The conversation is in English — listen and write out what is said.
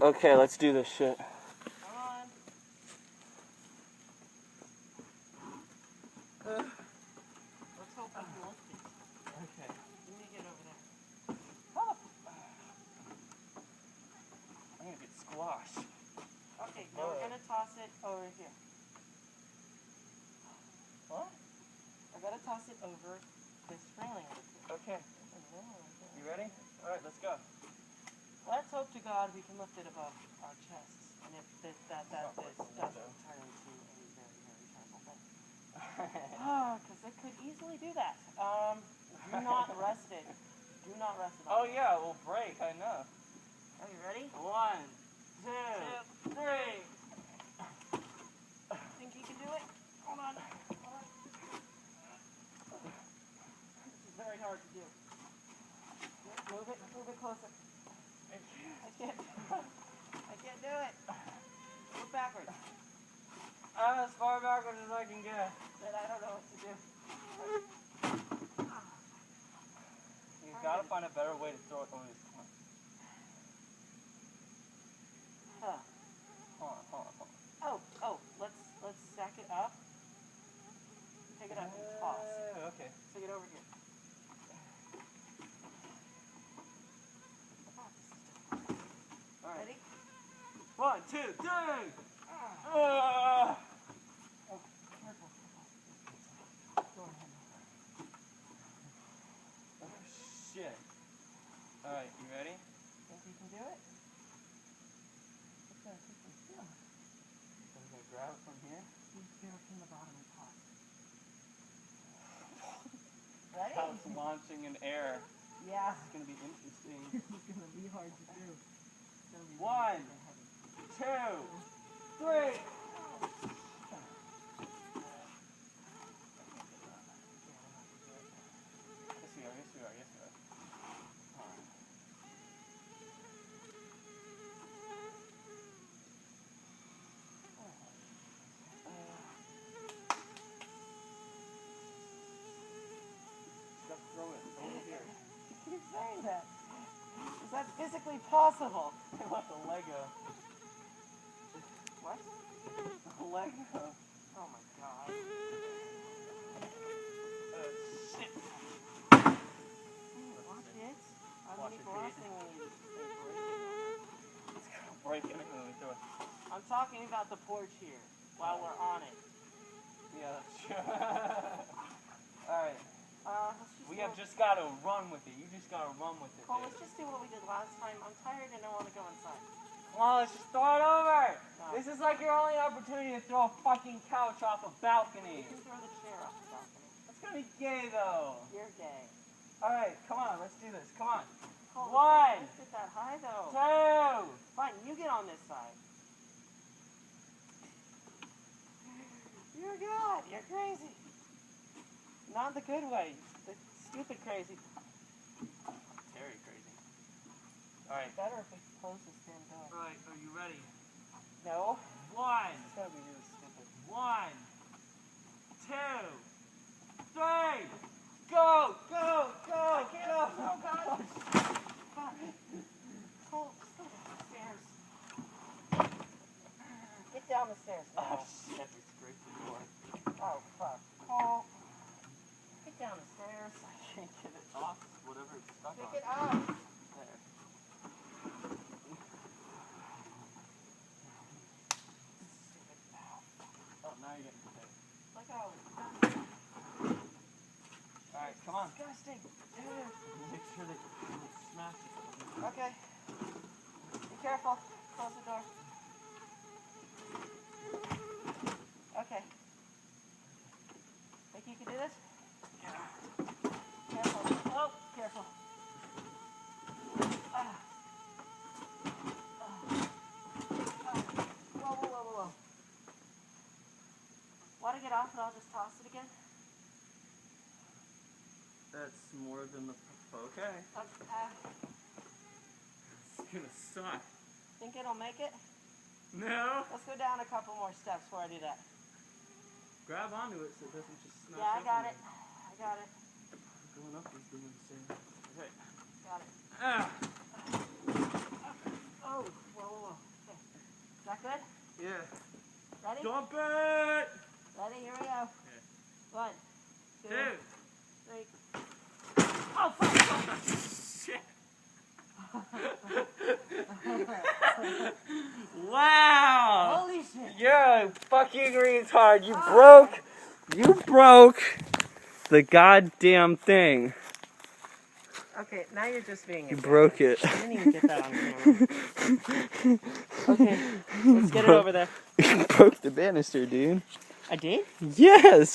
Okay, let's do this shit. Come on. Let's hope I can lift it. Okay. Let me get over there. I'm gonna get squashed. Okay, now we're gonna toss it over here. What? I gotta toss it over this railing over here. Okay. You ready? Alright, let's go. Let's hope to God we can lift it above our chests. And if this doesn't turn into a very, very terrible thing. Because it could easily do that. Do not rest it. Do not rest it. Oh yeah, we'll break, I know. Are you ready? 1, 2, 3. Think you can do it? Hold on. This is very hard to do. Move it closer. I can't do it. Move backwards. I'm as far backwards as I can get. Then I don't know what to do. You've got to find a better way to throw it over this corner. Huh. Hold on. Oh, let's stack it up. Take it up and toss. Okay. Take it over here. Alright. Ready? 1, 2, 3! Oh, careful. Go ahead. Oh, shit. Alright, you ready? Think you can do it? It's gonna take some skill. So we're gonna grab it from here. You get it from the bottom and toss. Ready? How it's launching in air. Yeah. It's gonna be interesting. This is gonna be hard to do. 1, 2, 3. Yes, we are. Just throw it over here. You keep saying that. Is that physically possible? I left a Lego. What? A Lego. Oh my god. Shit. Watch it. I'm Watch really your blasting when you It's gonna break anything when we throw it. I'm talking about the porch here while we're on it. Yeah, that's true. Alright. We have just got to run with it. You just got to run with it. Cole, let's just do what we did last time. I'm tired and I want to go inside. Come on, let's just throw it over. No. This is like your only opportunity to throw a fucking couch off a balcony. You can throw the chair off the balcony. That's gonna be gay though. You're gay. Alright, come on, let's do this. Come on. Cole, 1, lift it that high though. 2. Fine, you get on this side. You're God. You're crazy. Not the good way. The stupid crazy. Very crazy. Alright. Better if we close this damn door. Alright, are you ready? No. 1, It's gonna be really stupid. 1, 2, 3. Go! Go! Go! Go! Oh God! Fuck. Cole, still down the stairs. Get down the stairs now. Oh shit, we scraped the door. Oh fuck. Cole. Get down the stairs. I can't get it off, whatever it's stuck Pick on. it up. There. Oh, now you're getting paid. Look how Alright, come on. disgusting. Make sure that you smash it. Okay. Be careful. Close the door. Okay. Think you can do this? Yeah. Careful. Oh, careful. Whoa. Want to get off and I'll just toss it again? That's more than the... Okay. It's gonna suck. Think it'll make it? No. Let's go down a couple more steps before I do that. Grab onto it so it doesn't just smash Yeah, I up got on it. I got it. you. Going up these damn stairs. Okay. Got it. Ah. Oh, whoa. Good? Yeah. Ready? Jump it! Ready? Here we go. Okay. 1, 2, 2. 3. Oh, fuck! Shit. Wow! Holy shit! You're a fucking retard. You broke the goddamn thing. Okay, now you're just being You broke it. I didn't even get that on camera. Okay, let's get it over there. You broke the banister, dude. I did? Yes!